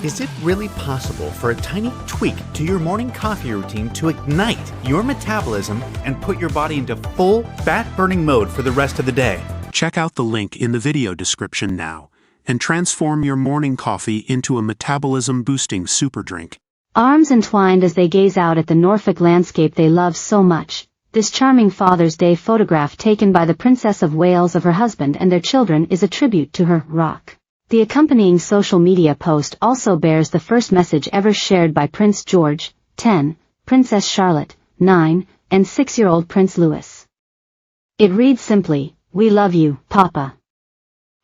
Is it really possible for a tiny tweak to your morning coffee routine to ignite your metabolism and put your body into full fat-burning mode for the rest of the day? Check out the link in the video description now and transform your morning coffee into a metabolism-boosting super drink. Arms entwined as they gaze out at the Norfolk landscape they love so much, this charming Father's Day photograph taken by the Princess of Wales of her husband and their children is a tribute to her rock. The accompanying social media post also bears the first message ever shared by Prince George, 10, Princess Charlotte, 9, and 6-year-old Prince Louis. It reads simply, "We love you, Papa.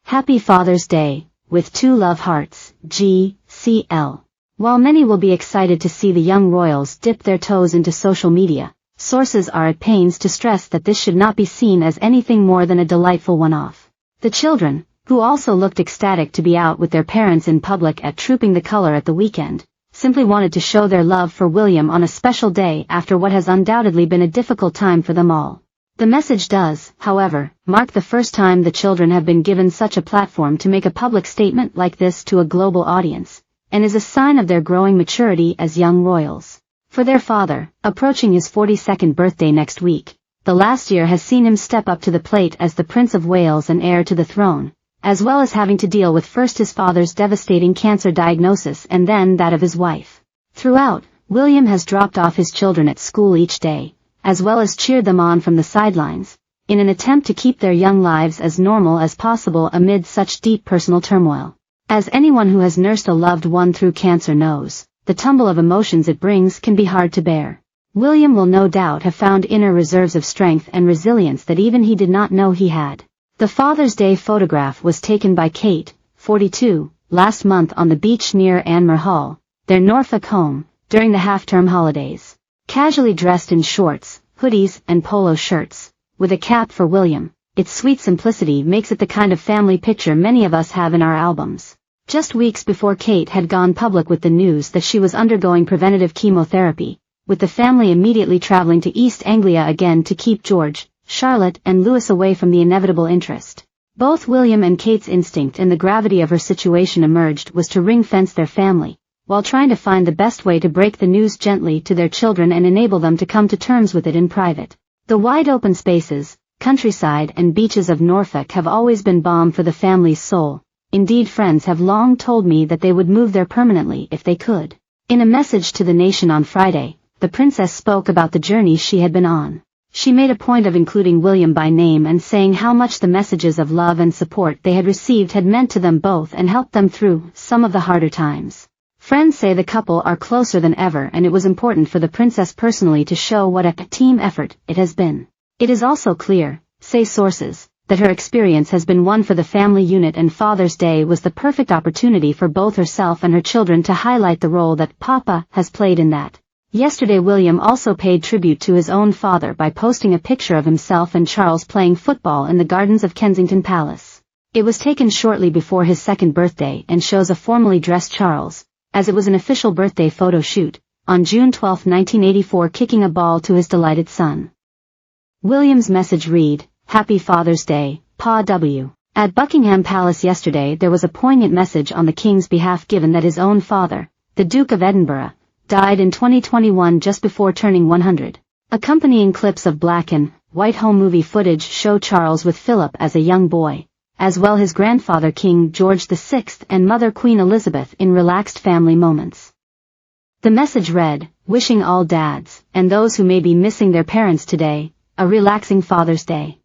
Happy Father's Day, with 2 love hearts, GCL." While many will be excited to see the young royals dip their toes into social media, sources are at pains to stress that this should not be seen as anything more than a delightful one-off. The children, who also looked ecstatic to be out with their parents in public at Trooping the Colour at the weekend, simply wanted to show their love for William on a special day after what has undoubtedly been a difficult time for them all. The message does, however, mark the first time the children have been given such a platform to make a public statement like this to a global audience, and is a sign of their growing maturity as young royals. For their father, approaching his 42nd birthday next week, the last year has seen him step up to the plate as the Prince of Wales and heir to the throne, as well as having to deal with first his father's devastating cancer diagnosis and then that of his wife. Throughout, William has dropped off his children at school each day, as well as cheered them on from the sidelines, in an attempt to keep their young lives as normal as possible amid such deep personal turmoil. As anyone who has nursed a loved one through cancer knows, the tumble of emotions it brings can be hard to bear. William will no doubt have found inner reserves of strength and resilience that even he did not know he had. The Father's Day photograph was taken by Kate, 42, last month on the beach near Anmer Hall, their Norfolk home, during the half-term holidays. Casually dressed in shorts, hoodies, and polo shirts, with a cap for William, its sweet simplicity makes it the kind of family picture many of us have in our albums. Just weeks before Kate had gone public with the news that she was undergoing preventative chemotherapy, with the family immediately traveling to East Anglia again to keep George, Charlotte, and Louis away from the inevitable interest. Both William and Kate's instinct and the gravity of her situation emerged was to ring-fence their family, while trying to find the best way to break the news gently to their children and enable them to come to terms with it in private. The wide-open spaces, countryside, and beaches of Norfolk have always been balm for the family's soul. Indeed, friends have long told me that they would move there permanently if they could. In a message to the nation on Friday, the princess spoke about the journey she had been on. She made a point of including William by name and saying how much the messages of love and support they had received had meant to them both and helped them through some of the harder times. Friends say the couple are closer than ever, and it was important for the princess personally to show what a team effort it has been. It is also clear, say sources, that her experience has been one for the family unit, and Father's Day was the perfect opportunity for both herself and her children to highlight the role that Papa has played in that. Yesterday, William also paid tribute to his own father by posting a picture of himself and Charles playing football in the gardens of Kensington Palace. It was taken shortly before his 2nd birthday and shows a formally dressed Charles, as it was an official birthday photo shoot, on June 12, 1984, kicking a ball to his delighted son. William's message read, "Happy Father's Day, Pa W." At Buckingham Palace yesterday there was a poignant message on the King's behalf, given that his own father, the Duke of Edinburgh, died in 2021 just before turning 100. Accompanying clips of black and white home movie footage show Charles with Philip as a young boy, as well his grandfather King George VI and mother Queen Elizabeth in relaxed family moments. The message read, "Wishing all dads, and those who may be missing their parents today, a relaxing Father's Day."